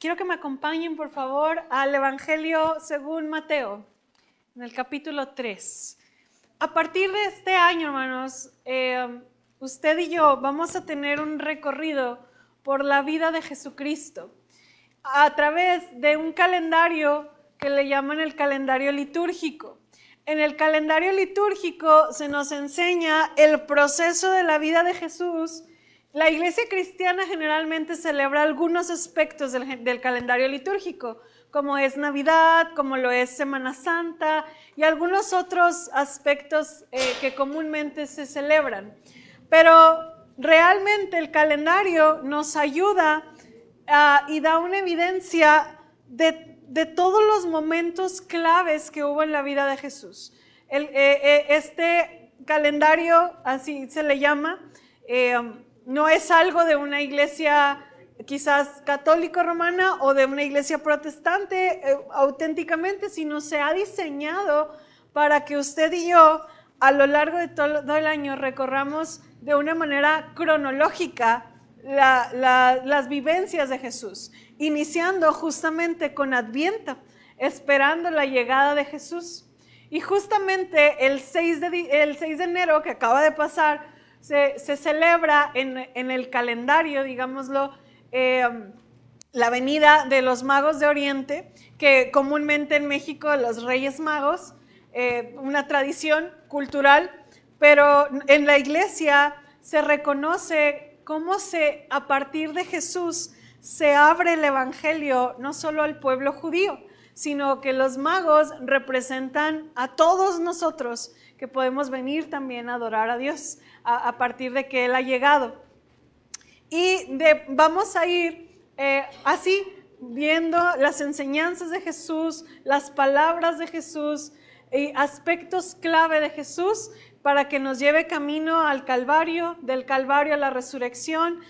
Quiero que me acompañen, por favor, al Evangelio según Mateo, en el capítulo 3. A partir de este año, hermanos, usted y yo vamos a tener un recorrido por la vida de Jesucristo a través de un calendario que le llaman el calendario litúrgico. En el calendario litúrgico se nos enseña el proceso de la vida de Jesús. La iglesia cristiana generalmente celebra algunos aspectos del calendario litúrgico, como es Navidad, como lo es Semana Santa y algunos otros aspectos que comúnmente se celebran. Pero realmente el calendario nos ayuda y da una evidencia de todos los momentos claves que hubo en la vida de Jesús. Este calendario, así se le llama, no es algo de una iglesia quizás católico-romana o de una iglesia protestante auténticamente, sino se ha diseñado para que usted y yo a lo largo de todo el año recorramos de una manera cronológica las vivencias de Jesús, iniciando justamente con Adviento, esperando la llegada de Jesús. Y justamente el 6 de enero que acaba de pasar, se celebra en el calendario, digámoslo, la venida de los magos de Oriente, que comúnmente en México los Reyes Magos, una tradición cultural, pero en la iglesia se reconoce cómo a partir de Jesús se abre el evangelio no solo al pueblo judío, sino que los magos representan a todos nosotros que podemos venir también a adorar a Dios a partir de que Él ha llegado. Y vamos a ir así viendo las enseñanzas de Jesús, las palabras de Jesús y aspectos clave de Jesús para que nos lleve camino al Calvario, del Calvario a la resurrección,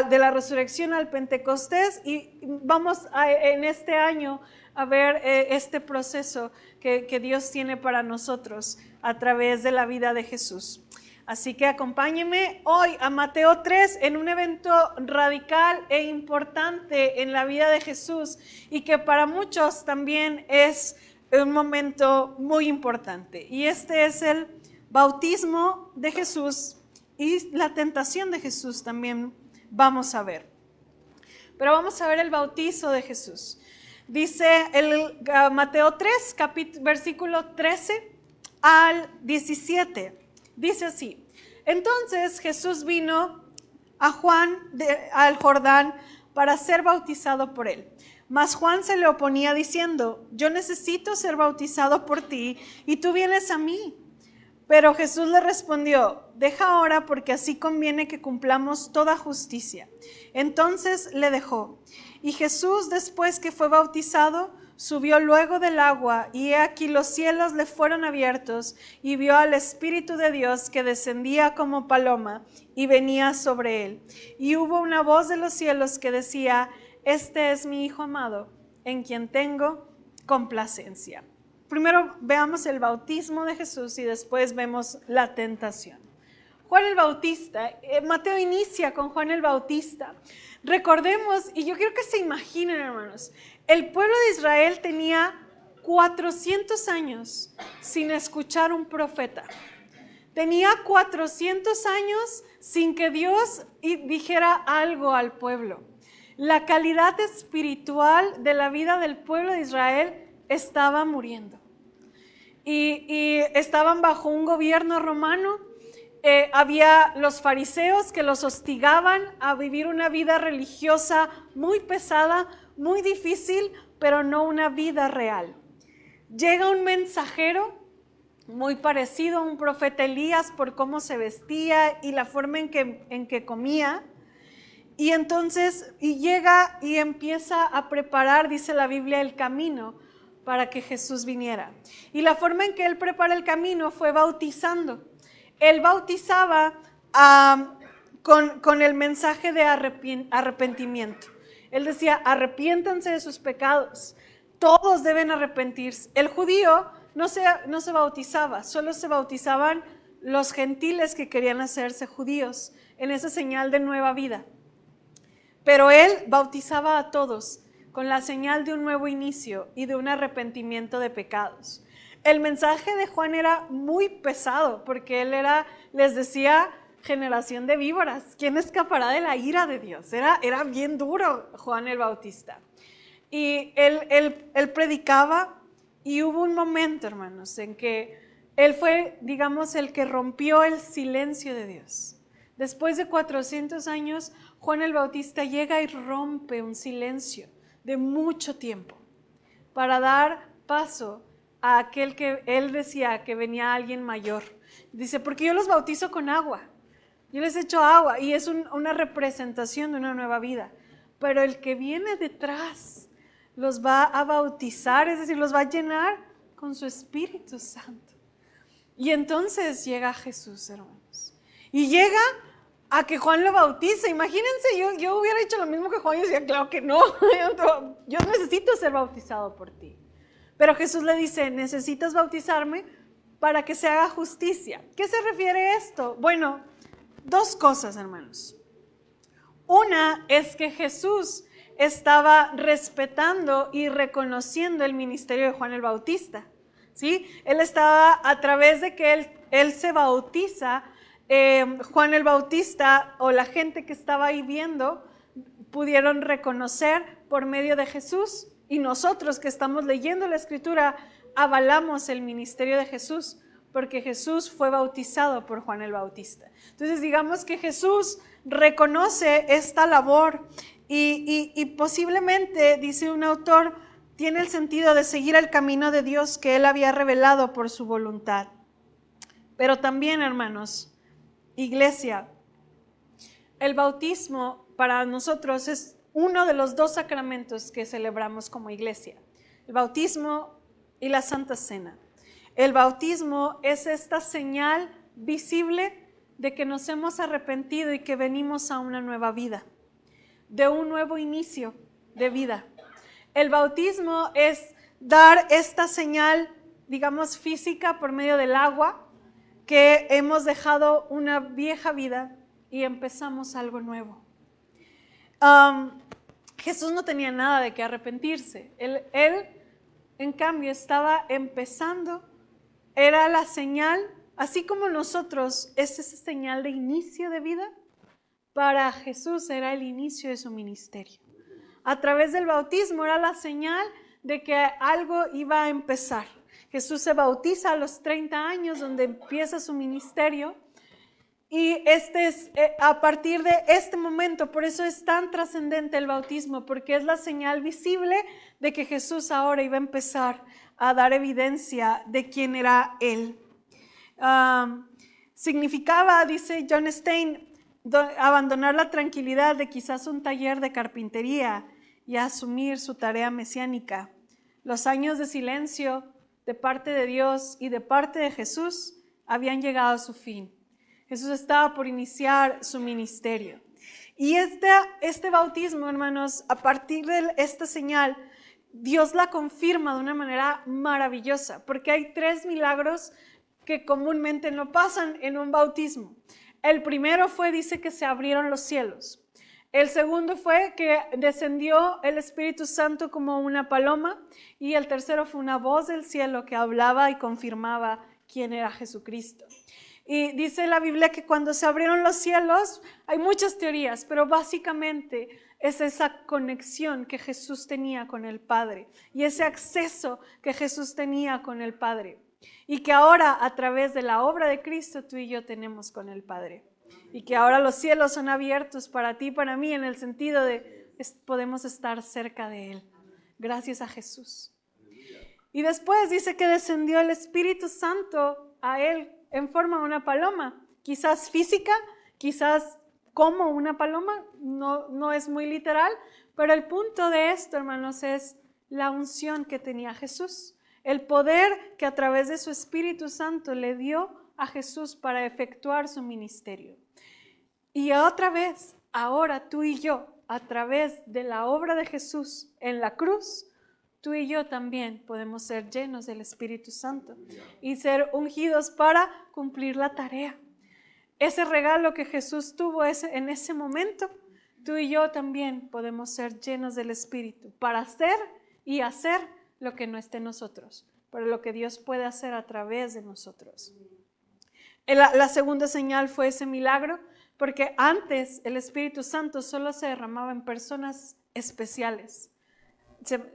de la resurrección al Pentecostés, y vamos en este año a ver este proceso que Dios tiene para nosotros a través de la vida de Jesús. Así que acompáñenme hoy a Mateo 3 en un evento radical e importante en la vida de Jesús y que para muchos también es un momento muy importante. Y este es el bautismo de Jesús y la tentación de Jesús también vamos a ver. Pero vamos a ver el bautizo de Jesús. Dice Mateo 3, versículo 13 al 17. Dice así: entonces Jesús vino a Juan al Jordán para ser bautizado por él. Mas Juan se le oponía diciendo: yo necesito ser bautizado por ti y tú vienes a mí. Pero Jesús le respondió: deja ahora, porque así conviene que cumplamos toda justicia. Entonces le dejó. Y Jesús, después que fue bautizado, subió luego del agua, y he aquí los cielos le fueron abiertos, y vio al Espíritu de Dios que descendía como paloma y venía sobre él. Y hubo una voz de los cielos que decía: este es mi Hijo amado, en quien tengo complacencia. Primero veamos el bautismo de Jesús y después vemos la tentación. Juan el Bautista, Mateo inicia con Juan el Bautista. Recordemos, y yo quiero que se imaginen, hermanos, el pueblo de Israel tenía 400 años sin escuchar un profeta. Tenía 400 años sin que Dios dijera algo al pueblo. La calidad espiritual de la vida del pueblo de Israel estaba muriendo. Y estaban bajo un gobierno romano. Había los fariseos que los hostigaban a vivir una vida religiosa muy pesada, muy difícil, pero no una vida real. Llega un mensajero muy parecido a un profeta Elías por cómo se vestía y la forma en que comía. Y entonces llega y empieza a preparar, dice la Biblia, el camino para que Jesús viniera. Y la forma en que él prepara el camino fue bautizando. Él bautizaba con el mensaje de arrepentimiento. Él decía: arrepiéntanse de sus pecados. Todos deben arrepentirse. El judío no se bautizaba, solo se bautizaban los gentiles que querían hacerse judíos en esa señal de nueva vida. Pero él bautizaba a todos con la señal de un nuevo inicio y de un arrepentimiento de pecados. El mensaje de Juan era muy pesado porque él les decía, generación de víboras, ¿quién escapará de la ira de Dios? Era bien duro Juan el Bautista. Y él predicaba, y hubo un momento, hermanos, en que él fue, digamos, el que rompió el silencio de Dios. Después de 400 años, Juan el Bautista llega y rompe un silencio de mucho tiempo para dar paso a aquel que él decía que venía alguien mayor. Dice, porque yo los bautizo con agua, yo les echo agua, y es una representación de una nueva vida, pero el que viene detrás los va a bautizar, es decir, los va a llenar con su Espíritu Santo. Y entonces llega Jesús, hermanos, y llega a que Juan lo bautice. Imagínense, yo hubiera hecho lo mismo que Juan, y decía, claro que no, yo necesito ser bautizado por ti. Pero Jesús le dice, necesitas bautizarme para que se haga justicia. ¿Qué se refiere a esto? Bueno, dos cosas, hermanos. Una es que Jesús estaba respetando y reconociendo el ministerio de Juan el Bautista, ¿sí? Él estaba, a través de que él se bautiza, Juan el Bautista o la gente que estaba ahí viendo pudieron reconocer por medio de Jesús, y nosotros que estamos leyendo la Escritura avalamos el ministerio de Jesús porque Jesús fue bautizado por Juan el Bautista. Entonces digamos que Jesús reconoce esta labor y posiblemente, dice un autor, tiene el sentido de seguir el camino de Dios que él había revelado por su voluntad. Pero también, hermanos, iglesia, el bautismo para nosotros es uno de los dos sacramentos que celebramos como iglesia, el bautismo y la Santa Cena. El bautismo es esta señal visible de que nos hemos arrepentido y que venimos a una nueva vida, de un nuevo inicio de vida. El bautismo es dar esta señal, digamos, física por medio del agua, que hemos dejado una vieja vida y empezamos algo nuevo. Jesús no tenía nada de qué arrepentirse. Él, en cambio, estaba empezando. Era la señal, así como nosotros, es esa señal de inicio de vida. Para Jesús era el inicio de su ministerio. A través del bautismo era la señal de que algo iba a empezar. Jesús se bautiza a los 30 años, donde empieza su ministerio. Y este es a partir de este momento, por eso es tan trascendente el bautismo, porque es la señal visible de que Jesús ahora iba a empezar a dar evidencia de quién era Él. Significaba, dice John Stein, abandonar la tranquilidad de quizás un taller de carpintería y asumir su tarea mesiánica. Los años de silencio de parte de Dios y de parte de Jesús habían llegado a su fin. Jesús estaba por iniciar su ministerio. Y este bautismo, hermanos, a partir de esta señal, Dios la confirma de una manera maravillosa, porque hay 3 milagros que comúnmente no pasan en un bautismo. El primero fue, dice, que se abrieron los cielos. El segundo fue que descendió el Espíritu Santo como una paloma. Y el tercero fue una voz del cielo que hablaba y confirmaba quién era Jesucristo. Y dice la Biblia que cuando se abrieron los cielos, hay muchas teorías, pero básicamente es esa conexión que Jesús tenía con el Padre y ese acceso que Jesús tenía con el Padre. Y que ahora, a través de la obra de Cristo, tú y yo tenemos con el Padre. Y que ahora los cielos son abiertos para ti y para mí, en el sentido de podemos estar cerca de Él, gracias a Jesús. Y después dice que descendió el Espíritu Santo a Él en forma de una paloma, quizás física, quizás como una paloma, no es muy literal, pero el punto de esto, hermanos, es la unción que tenía Jesús, el poder que a través de su Espíritu Santo le dio a Jesús para efectuar su ministerio. Y otra vez, ahora tú y yo, a través de la obra de Jesús en la cruz, tú y yo también podemos ser llenos del Espíritu Santo y ser ungidos para cumplir la tarea. Ese regalo que Jesús tuvo en ese momento, tú y yo también podemos ser llenos del Espíritu para hacer y hacer lo que no esté en nosotros, pero lo que Dios puede hacer a través de nosotros. La segunda señal fue ese milagro, porque antes el Espíritu Santo solo se derramaba en personas especiales.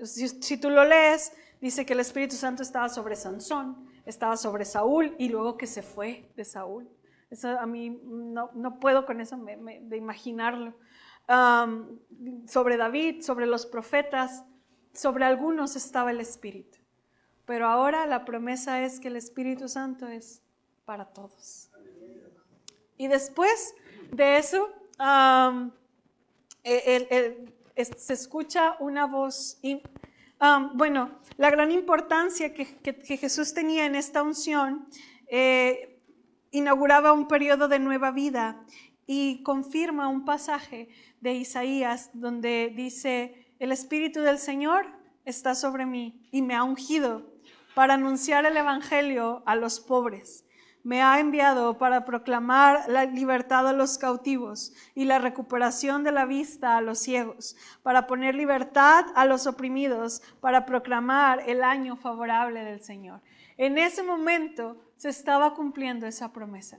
Si tú lo lees, dice que el Espíritu Santo estaba sobre Sansón, estaba sobre Saúl y luego que se fue de Saúl. Eso a mí no puedo con eso de imaginarlo. Sobre David, sobre los profetas, sobre algunos estaba el Espíritu. Pero ahora la promesa es que el Espíritu Santo es para todos. Y después de eso, se escucha una voz. La gran importancia que Jesús tenía en esta unción inauguraba un periodo de nueva vida y confirma un pasaje de Isaías donde dice: el Espíritu del Señor está sobre mí y me ha ungido para anunciar el evangelio a los pobres. Me ha enviado para proclamar la libertad a los cautivos y la recuperación de la vista a los ciegos, para poner libertad a los oprimidos, para proclamar el año favorable del Señor. En ese momento se estaba cumpliendo esa promesa.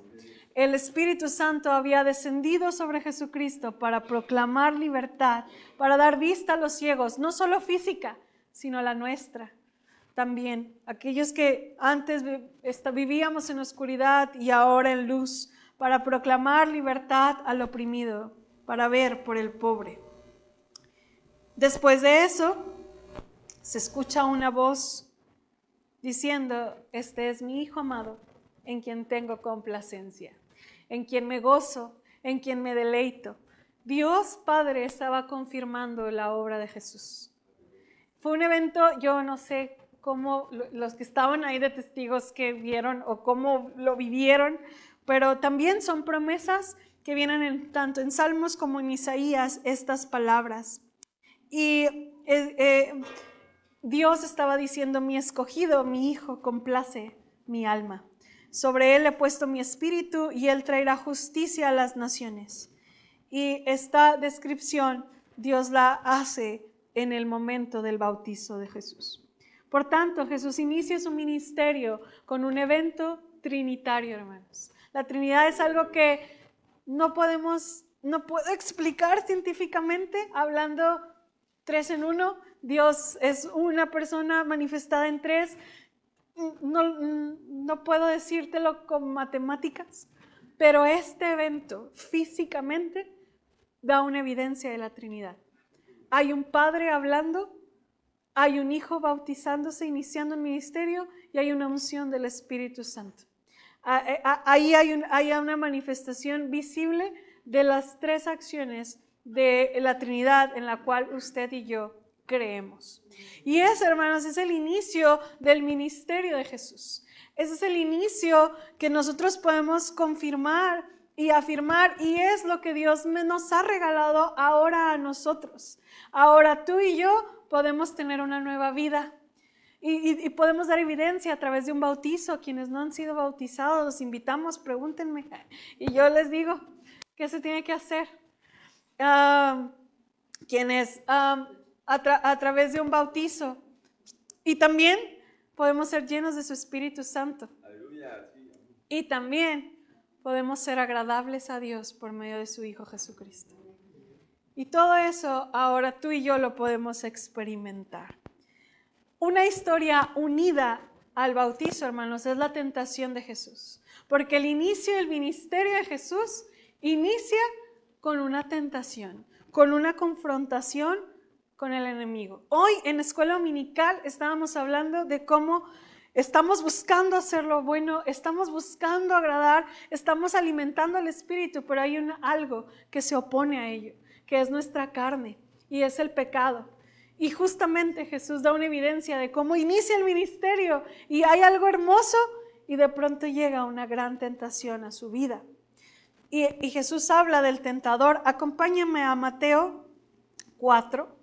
El Espíritu Santo había descendido sobre Jesucristo para proclamar libertad, para dar vista a los ciegos, no solo física, sino la nuestra. También aquellos que antes vivíamos en oscuridad y ahora en luz, para proclamar libertad al oprimido, para ver por el pobre. Después de eso, se escucha una voz diciendo: este es mi Hijo amado, en quien tengo complacencia, en quien me gozo, en quien me deleito. Dios Padre estaba confirmando la obra de Jesús. Fue un evento, yo no sé cómo los que estaban ahí de testigos que vieron o cómo lo vivieron, pero también son promesas que vienen tanto en Salmos como en Isaías, estas palabras. Y Dios estaba diciendo: mi escogido, mi Hijo, complace mi alma. Sobre él he puesto mi espíritu y él traerá justicia a las naciones. Y esta descripción Dios la hace en el momento del bautizo de Jesús. Por tanto, Jesús inicia su ministerio con un evento trinitario, hermanos. La Trinidad es algo que no puedo explicar científicamente, hablando 3 en 1. Dios es una persona manifestada en 3. No puedo decírtelo con matemáticas, pero este evento físicamente da una evidencia de la Trinidad. Hay un Padre hablando, hay un Hijo bautizándose, iniciando el ministerio, y hay una unción del Espíritu Santo. Ahí hay una manifestación visible de las 3 acciones de la Trinidad en la cual usted y yo creemos. Y eso, hermanos, es el inicio del ministerio de Jesús. Ese es el inicio que nosotros podemos confirmar y afirmar, y es lo que Dios nos ha regalado ahora a nosotros. Ahora tú y yo podemos tener una nueva vida y podemos dar evidencia a través de un bautizo. Quienes no han sido bautizados, los invitamos, pregúntenme y yo les digo qué se tiene que hacer. Quienes a través de un bautizo, y también podemos ser llenos de su Espíritu Santo. Aleluya, sí. Y también podemos ser agradables a Dios por medio de su Hijo Jesucristo. Y todo eso ahora tú y yo lo podemos experimentar. Una historia unida al bautizo, hermanos, es la tentación de Jesús. Porque el inicio del ministerio de Jesús inicia con una tentación, con una confrontación con el enemigo. Hoy en Escuela Dominical estábamos hablando de cómo estamos buscando hacer lo bueno, estamos buscando agradar, estamos alimentando al Espíritu, pero hay algo que se opone a ello, que es nuestra carne, y es el pecado. Y justamente Jesús da una evidencia de cómo inicia el ministerio, y hay algo hermoso, y de pronto llega una gran tentación a su vida. Y Jesús habla del tentador. Acompáñame a Mateo 4.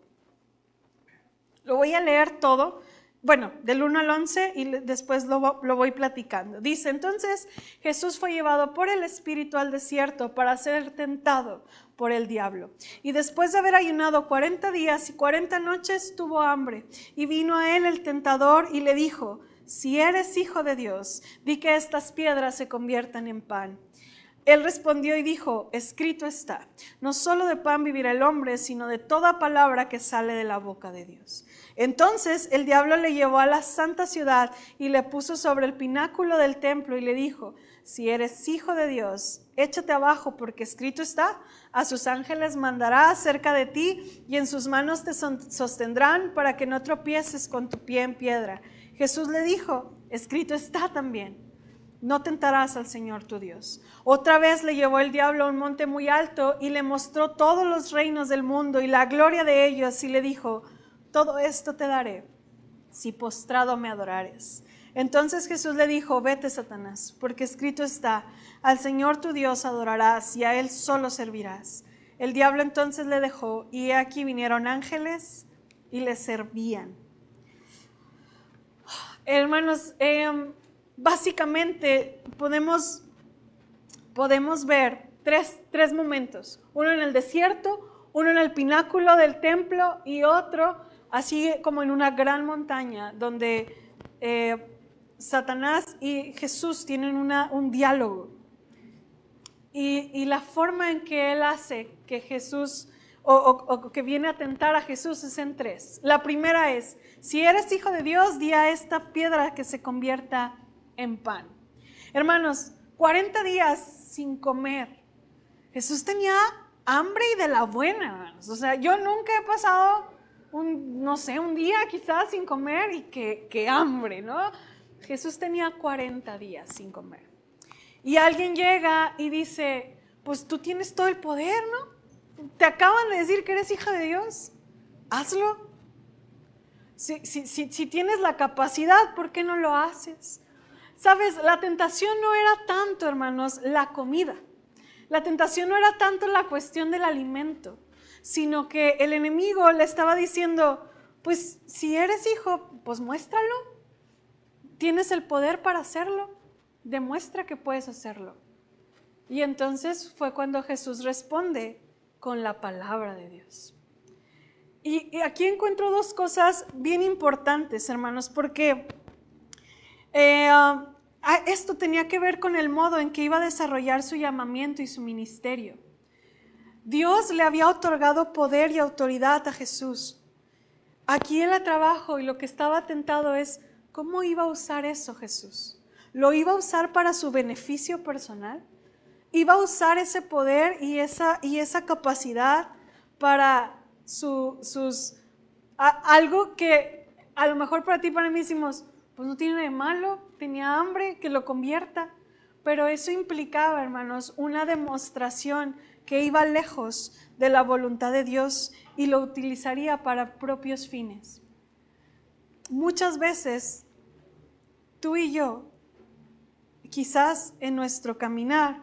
Lo voy a leer todo. bueno, del 1 al 11 y después lo voy platicando. Dice, entonces Jesús fue llevado por el Espíritu al desierto para ser tentado por el diablo. Y después de haber ayunado 40 días y 40 noches, tuvo hambre. Y vino a él el tentador y le dijo, si eres hijo de Dios, di que estas piedras se conviertan en pan. Él respondió y dijo, escrito está, no solo de pan vivirá el hombre, sino de toda palabra que sale de la boca de Dios. Entonces el diablo le llevó a la santa ciudad y le puso sobre el pináculo del templo y le dijo, si eres hijo de Dios, échate abajo porque escrito está, a sus ángeles mandará acerca de ti y en sus manos te sostendrán para que no tropieces con tu pie en piedra. Jesús le dijo, escrito está también, no tentarás al Señor tu Dios. Otra vez le llevó el diablo a un monte muy alto y le mostró todos los reinos del mundo y la gloria de ellos y le dijo, todo esto te daré si postrado me adorares. Entonces Jesús le dijo, vete Satanás, porque escrito está, al Señor tu Dios adorarás y a Él solo servirás. El diablo entonces le dejó y aquí vinieron ángeles y le servían. Hermanos, básicamente podemos ver tres momentos. Uno en el desierto, uno en el pináculo del templo y otro así como en una gran montaña donde Satanás y Jesús tienen un diálogo. Y la forma en que él hace que Jesús o que viene a tentar a Jesús es en tres. La primera es, si eres hijo de Dios, di a esta piedra que se convierta en pan. Hermanos, 40 días sin comer. Jesús tenía hambre y de la buena, hermanos. O sea, yo nunca he pasado un día quizás sin comer y que hambre, ¿no? Jesús tenía 40 días sin comer. Y alguien llega y dice, pues tú tienes todo el poder, ¿no? Te acaban de decir que eres hija de Dios, hazlo. Si tienes la capacidad, ¿por qué no lo haces? Sabes, la tentación no era tanto, hermanos, la comida. La tentación no era tanto la cuestión del alimento, sino que el enemigo le estaba diciendo, pues si eres hijo, pues muéstralo. Tienes el poder para hacerlo, demuestra que puedes hacerlo. Y entonces fue cuando Jesús responde con la palabra de Dios. Y aquí encuentro dos cosas bien importantes, hermanos, porque esto tenía que ver con el modo en que iba a desarrollar su llamamiento y su ministerio. Dios le había otorgado poder y autoridad a Jesús. Aquí en el trabajo y lo que estaba tentado es, ¿cómo iba a usar eso Jesús? ¿Lo iba a usar para su beneficio personal? ¿Iba a usar ese poder y esa capacidad para algo que a lo mejor para ti, para mí decimos, pues no tiene de malo, tenía hambre, que lo convierta? Pero eso implicaba, hermanos, una demostración que iba lejos de la voluntad de Dios y lo utilizaría para propios fines. Muchas veces, tú y yo, quizás en nuestro caminar,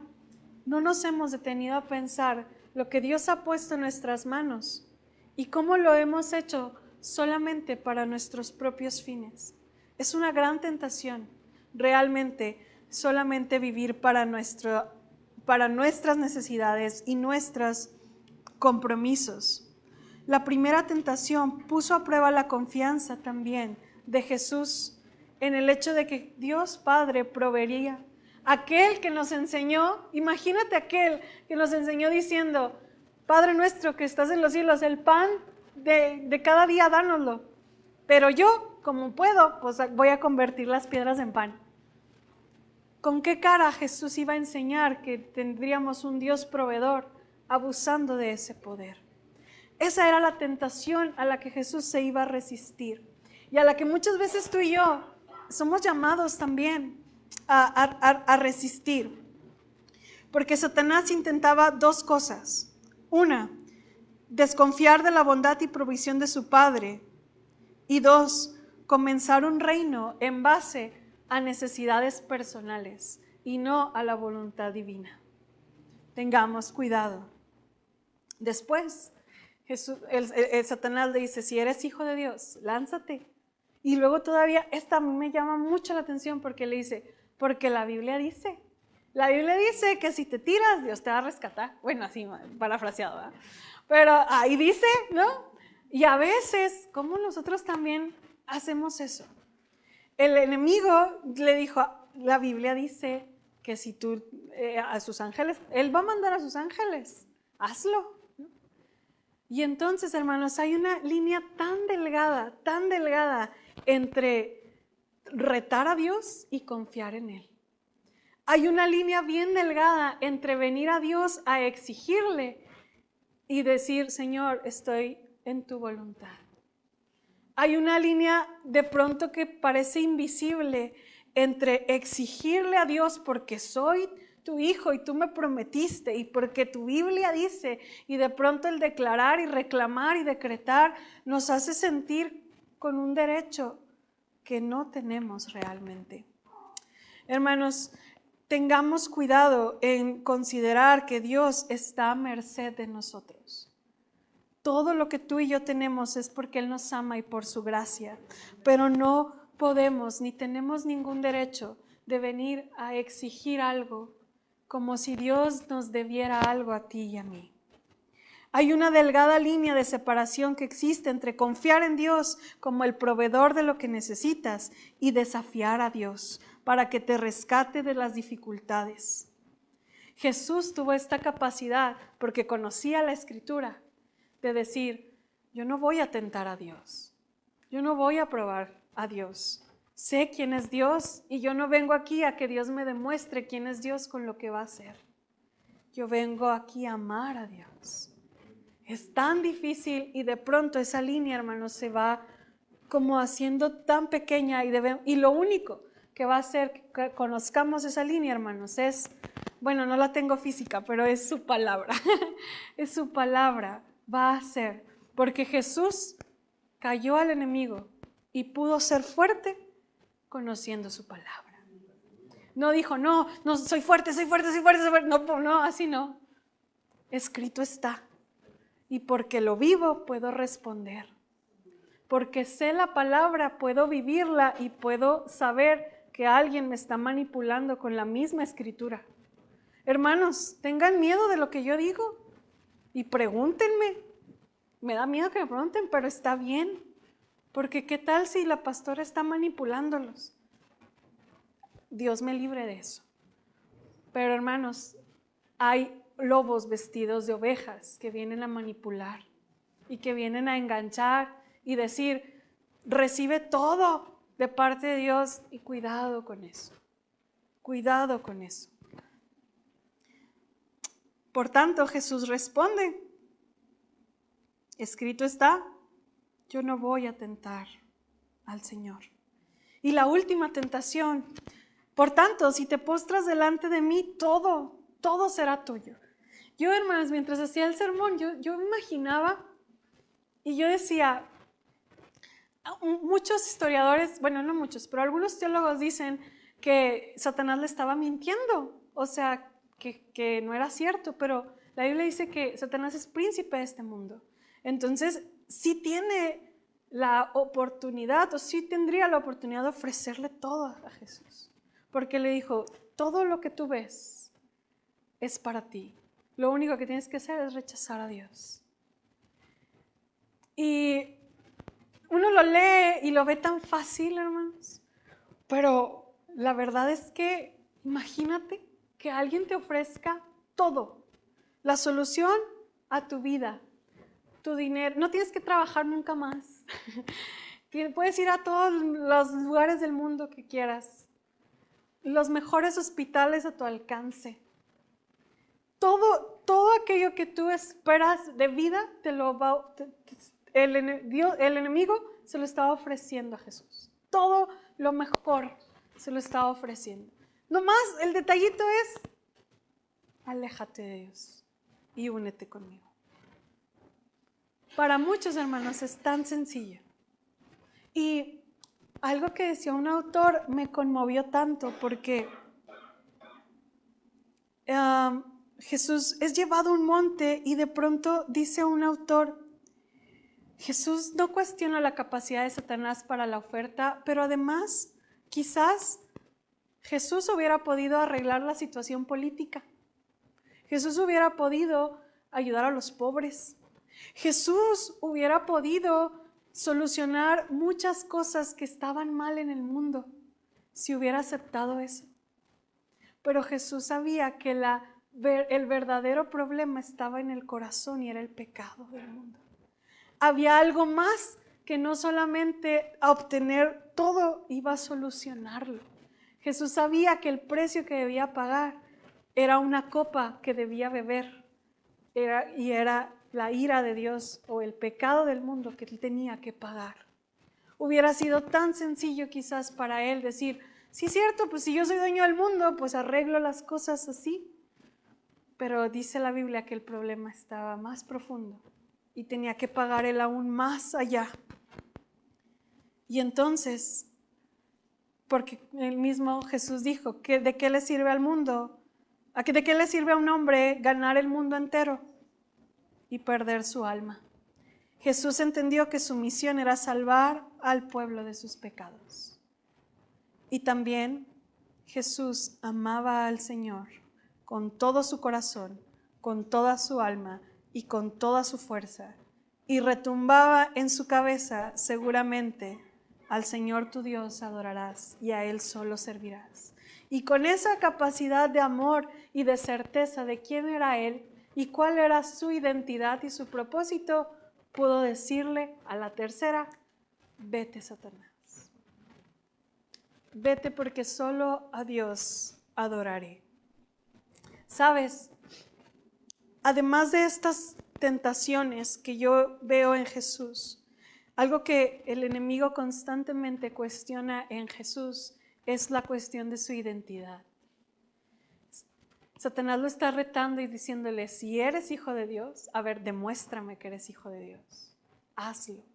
no nos hemos detenido a pensar lo que Dios ha puesto en nuestras manos y cómo lo hemos hecho solamente para nuestros propios fines. Es una gran tentación, realmente, solamente vivir para nuestras necesidades y nuestros compromisos. La primera tentación puso a prueba la confianza también de Jesús en el hecho de que Dios Padre proveería. Aquel que nos enseñó, imagínate aquel que nos enseñó diciendo, Padre nuestro que estás en los cielos, el pan de cada día dánoslo. Pero yo, como puedo, pues voy a convertir las piedras en pan. ¿Con qué cara Jesús iba a enseñar que tendríamos un Dios proveedor abusando de ese poder? Esa era la tentación a la que Jesús se iba a resistir y a la que muchas veces tú y yo somos llamados también a resistir. Porque Satanás intentaba dos cosas. Una, desconfiar de la bondad y provisión de su Padre. Y dos, comenzar un reino en base a necesidades personales y no a la voluntad divina. Tengamos cuidado. Después, Satanás le dice, si eres hijo de Dios, lánzate. Y luego todavía, esta a mí me llama mucho la atención porque le dice, porque la Biblia dice que si te tiras, Dios te va a rescatar. Bueno, así parafraseado, ¿verdad? Pero ahí dice, ¿no? Y a veces, ¿cómo nosotros también hacemos eso? El enemigo le dijo, la Biblia dice que si tú, a sus ángeles, él va a mandar a sus ángeles, hazlo. Y entonces, hermanos, hay una línea tan delgada entre retar a Dios y confiar en Él. Hay una línea bien delgada entre venir a Dios a exigirle y decir, Señor, estoy en tu voluntad. Hay una línea de pronto que parece invisible entre exigirle a Dios porque soy tu hijo y tú me prometiste y porque tu Biblia dice, y de pronto el declarar y reclamar y decretar nos hace sentir con un derecho que no tenemos realmente. Hermanos, tengamos cuidado en considerar que Dios está a merced de nosotros. Todo lo que tú y yo tenemos es porque Él nos ama y por su gracia, pero no podemos ni tenemos ningún derecho de venir a exigir algo como si Dios nos debiera algo a ti y a mí. Hay una delgada línea de separación que existe entre confiar en Dios como el proveedor de lo que necesitas y desafiar a Dios para que te rescate de las dificultades. Jesús tuvo esta capacidad porque conocía la Escritura de decir, yo no voy a tentar a Dios, yo no voy a probar a Dios. Sé quién es Dios y yo no vengo aquí a que Dios me demuestre quién es Dios con lo que va a hacer. Yo vengo aquí a amar a Dios. Es tan difícil y de pronto esa línea, hermanos, se va como haciendo tan pequeña y lo único que va a hacer que conozcamos esa línea, hermanos, es, bueno, no la tengo física, pero es su palabra. Es su palabra, va a ser, porque Jesús cayó al enemigo y pudo ser fuerte conociendo su palabra. No dijo, no, soy fuerte. No, así no. Escrito está. Y porque lo vivo, puedo responder. Porque sé la palabra, puedo vivirla y puedo saber que alguien me está manipulando con la misma escritura. Hermanos, tengan miedo de lo que yo digo y pregúntenme. Me da miedo que me pregunten, pero está bien. Porque ¿qué tal si la pastora está manipulándolos? Dios me libre de eso. Pero hermanos, hay lobos vestidos de ovejas que vienen a manipular y que vienen a enganchar y decir, recibe todo de parte de Dios y cuidado con eso. Cuidado con eso. Por tanto, Jesús responde, escrito está, yo no voy a tentar al Señor. Y la última tentación, por tanto, si te postras delante de mí, todo será tuyo. Yo, hermanos, mientras hacía el sermón, yo me imaginaba y yo decía, muchos historiadores, bueno, no muchos, pero algunos teólogos dicen que Satanás le estaba mintiendo, o sea, que no era cierto, pero la Biblia dice que Satanás es príncipe de este mundo. Entonces, sí tiene la oportunidad, o sí tendría la oportunidad de ofrecerle todo a Jesús, porque le dijo, todo lo que tú ves es para ti. Lo único que tienes que hacer es rechazar a Dios. Y uno lo lee y lo ve tan fácil, hermanos, pero la verdad es que imagínate que alguien te ofrezca todo, la solución a tu vida, tu dinero, no tienes que trabajar nunca más, puedes ir a todos los lugares del mundo que quieras, los mejores hospitales a tu alcance. Todo aquello que tú esperas de vida, el enemigo se lo estaba ofreciendo a Jesús. Todo lo mejor se lo estaba ofreciendo. Nomás el detallito es, aléjate de Dios y únete conmigo. Para muchos, hermanos, es tan sencillo. Y algo que decía un autor me conmovió tanto porque Jesús es llevado a un monte y de pronto dice un autor, Jesús no cuestiona la capacidad de Satanás para la oferta, pero además quizás Jesús hubiera podido arreglar la situación política. Jesús hubiera podido ayudar a los pobres. Jesús hubiera podido solucionar muchas cosas que estaban mal en el mundo si hubiera aceptado eso. Pero Jesús sabía que el verdadero problema estaba en el corazón y era el pecado del mundo. Había algo más que no solamente a obtener todo iba a solucionarlo. Jesús sabía que el precio que debía pagar era una copa que debía beber y era la ira de Dios o el pecado del mundo que él tenía que pagar. Hubiera sido tan sencillo quizás para él decir, sí es cierto, pues si yo soy dueño del mundo, pues arreglo las cosas así. Pero dice la Biblia que el problema estaba más profundo y tenía que pagar él aún más allá. Y entonces, porque el mismo Jesús dijo, que ¿de qué le sirve al mundo? ¿De qué le sirve a un hombre ganar el mundo entero y perder su alma? Jesús entendió que su misión era salvar al pueblo de sus pecados. Y también Jesús amaba al Señor con todo su corazón, con toda su alma y con toda su fuerza. Y retumbaba en su cabeza seguramente, al Señor tu Dios adorarás y a Él solo servirás. Y con esa capacidad de amor y de certeza de quién era Él y cuál era su identidad y su propósito, pudo decirle a la tercera, vete, Satanás. Vete porque solo a Dios adoraré. ¿Sabes? Además de estas tentaciones que yo veo en Jesús, algo que el enemigo constantemente cuestiona en Jesús es la cuestión de su identidad. Satanás lo está retando y diciéndole, si eres hijo de Dios, a ver, demuéstrame que eres hijo de Dios. Hazlo.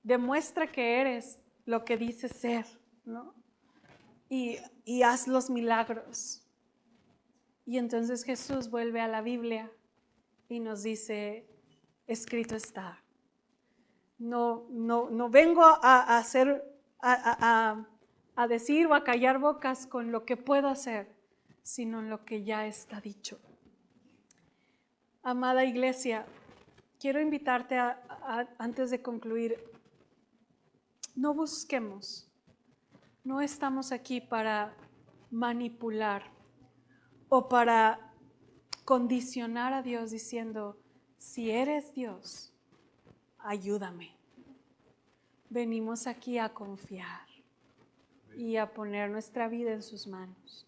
Demuestra que eres lo que dices ser, ¿no? Y haz los milagros. Y entonces Jesús vuelve a la Biblia y nos dice, escrito está. No vengo a decir o a callar bocas con lo que puedo hacer, sino en lo que ya está dicho. Amada iglesia, quiero invitarte antes de concluir, no busquemos, no estamos aquí para manipular o para condicionar a Dios diciendo, si eres Dios, ayúdame. Venimos aquí a confiar y a poner nuestra vida en sus manos.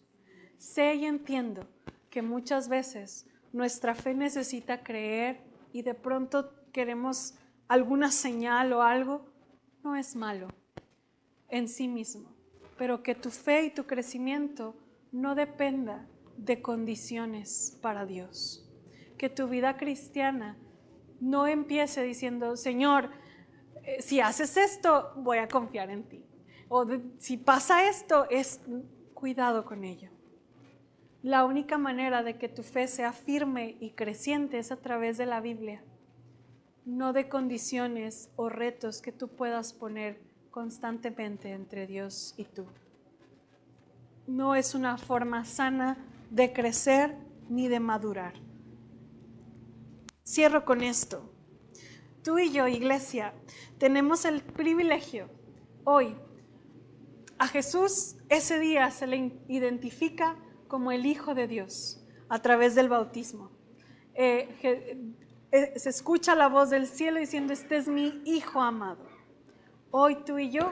Sé y entiendo que muchas veces nuestra fe necesita creer y de pronto queremos alguna señal o algo. No es malo en sí mismo, pero que tu fe y tu crecimiento no dependa de condiciones para Dios. Que tu vida cristiana no empiece diciendo, Señor, si haces esto, voy a confiar en ti. O si pasa esto, cuidado con ello. La única manera de que tu fe sea firme y creciente es a través de la Biblia, no de condiciones o retos que tú puedas poner constantemente entre Dios y tú. No es una forma sana de crecer ni de madurar. Cierro con esto. Tú y yo, iglesia, tenemos el privilegio hoy. A Jesús ese día se le identifica como el Hijo de Dios a través del bautismo. Se escucha la voz del cielo diciendo, este es mi Hijo amado. Hoy tú y yo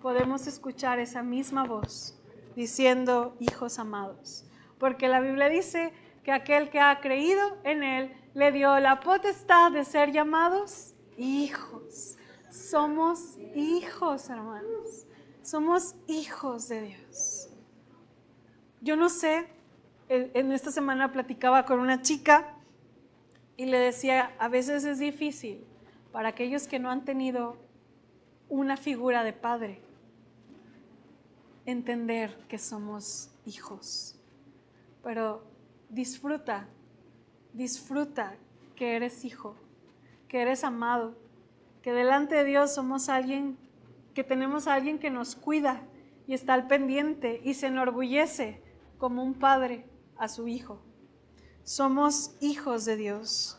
podemos escuchar esa misma voz diciendo, hijos amados. Porque la Biblia dice que aquel que ha creído en Él le dio la potestad de ser llamados hijos. Somos hijos, hermanos. Somos hijos de Dios. Yo no sé, en esta semana platicaba con una chica y le decía, a veces es difícil para aquellos que no han tenido una figura de padre entender que somos hijos. Pero disfruta que eres hijo, que eres amado, que delante de Dios somos alguien, que tenemos a alguien que nos cuida y está al pendiente y se enorgullece como un padre a su hijo. Somos hijos de Dios.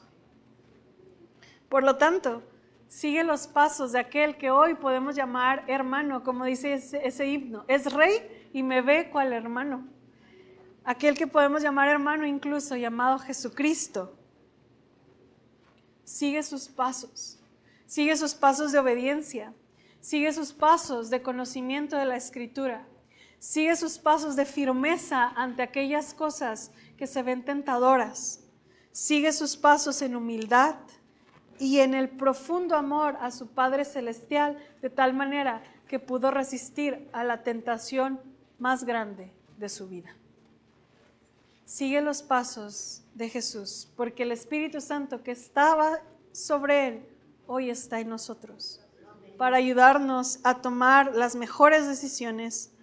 Por lo tanto, sigue los pasos de aquel que hoy podemos llamar hermano, como dice ese himno. Es rey y me ve cual hermano. Aquel que podemos llamar hermano incluso llamado Jesucristo. Sigue sus pasos de obediencia, sigue sus pasos de conocimiento de la Escritura, sigue sus pasos de firmeza ante aquellas cosas que se ven tentadoras, sigue sus pasos en humildad y en el profundo amor a su Padre Celestial, de tal manera que pudo resistir a la tentación más grande de su vida. Sigue los pasos de Jesús, porque el Espíritu Santo que estaba sobre él, hoy está en nosotros, para ayudarnos a tomar las mejores decisiones,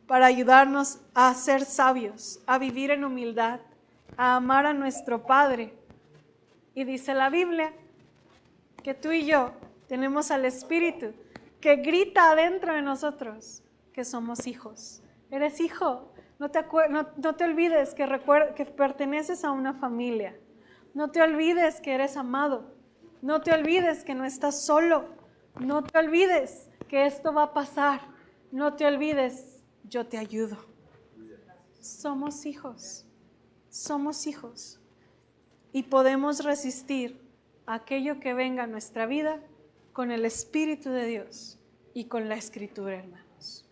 para ayudarnos a ser sabios, a vivir en humildad, a amar a nuestro Padre. Y dice la Biblia que tú y yo tenemos al Espíritu que grita adentro de nosotros que somos hijos. Eres hijo. No te olvides que perteneces a una familia. No te olvides que eres amado. No te olvides que no estás solo. No te olvides que esto va a pasar. No te olvides, yo te ayudo. Somos hijos. Somos hijos. Y podemos resistir aquello que venga a nuestra vida con el Espíritu de Dios y con la Escritura, hermanos.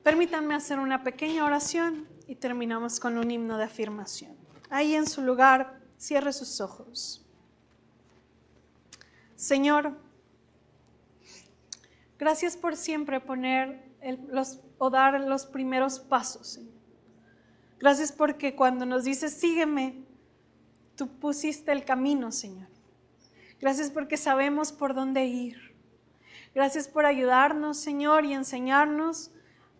Permítanme hacer una pequeña oración y terminamos con un himno de afirmación. Ahí en su lugar, cierre sus ojos. Señor, gracias por siempre dar los primeros pasos, Señor. Gracias porque cuando nos dices sígueme, tú pusiste el camino, Señor. Gracias porque sabemos por dónde ir. Gracias por ayudarnos, Señor, y enseñarnos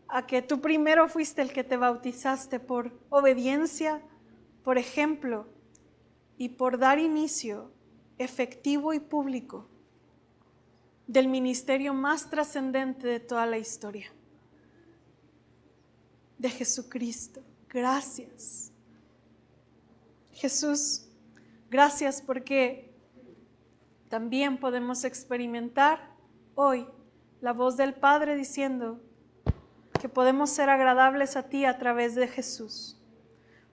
a que tú primero fuiste el que te bautizaste por obediencia, por ejemplo, y por dar inicio efectivo y público del ministerio más trascendente de toda la historia, de Jesucristo. Gracias. Jesús, gracias porque también podemos experimentar hoy la voz del Padre diciendo que podemos ser agradables a ti a través de Jesús.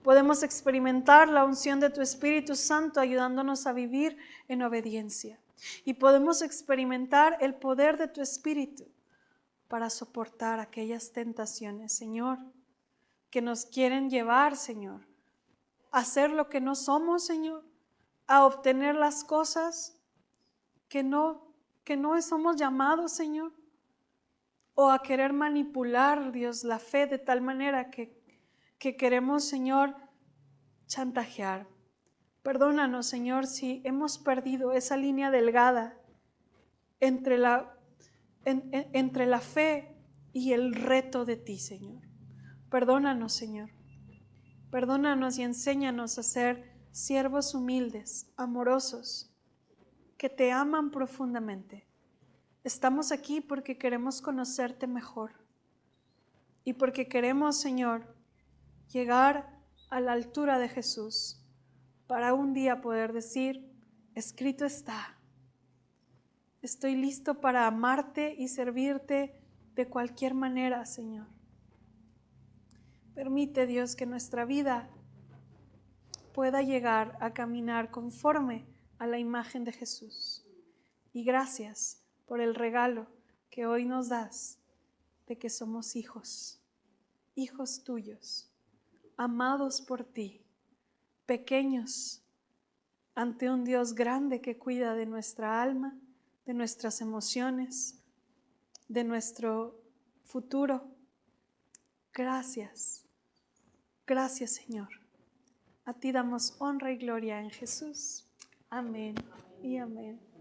Podemos experimentar la unción de tu Espíritu Santo ayudándonos a vivir en obediencia. Y podemos experimentar el poder de tu Espíritu para soportar aquellas tentaciones, Señor, que nos quieren llevar, Señor, a hacer lo que no somos, Señor, a obtener las cosas que no somos llamados, Señor, o a querer manipular, Dios, la fe de tal manera que queremos, Señor, chantajear. Perdónanos, Señor, si hemos perdido esa línea delgada entre la fe y el reto de ti, Señor. Perdónanos, Señor. Perdónanos y enséñanos a ser siervos humildes, amorosos, que te aman profundamente. Estamos aquí porque queremos conocerte mejor y porque queremos, Señor, llegar a la altura de Jesús para un día poder decir, escrito está. Estoy listo para amarte y servirte de cualquier manera, Señor. Permite, Dios, que nuestra vida pueda llegar a caminar conforme a la imagen de Jesús. Y gracias por el regalo que hoy nos das de que somos hijos, hijos tuyos, amados por ti, pequeños ante un Dios grande que cuida de nuestra alma, de nuestras emociones, de nuestro futuro. Gracias, gracias, Señor. A ti damos honra y gloria en Jesús. Amén y amén.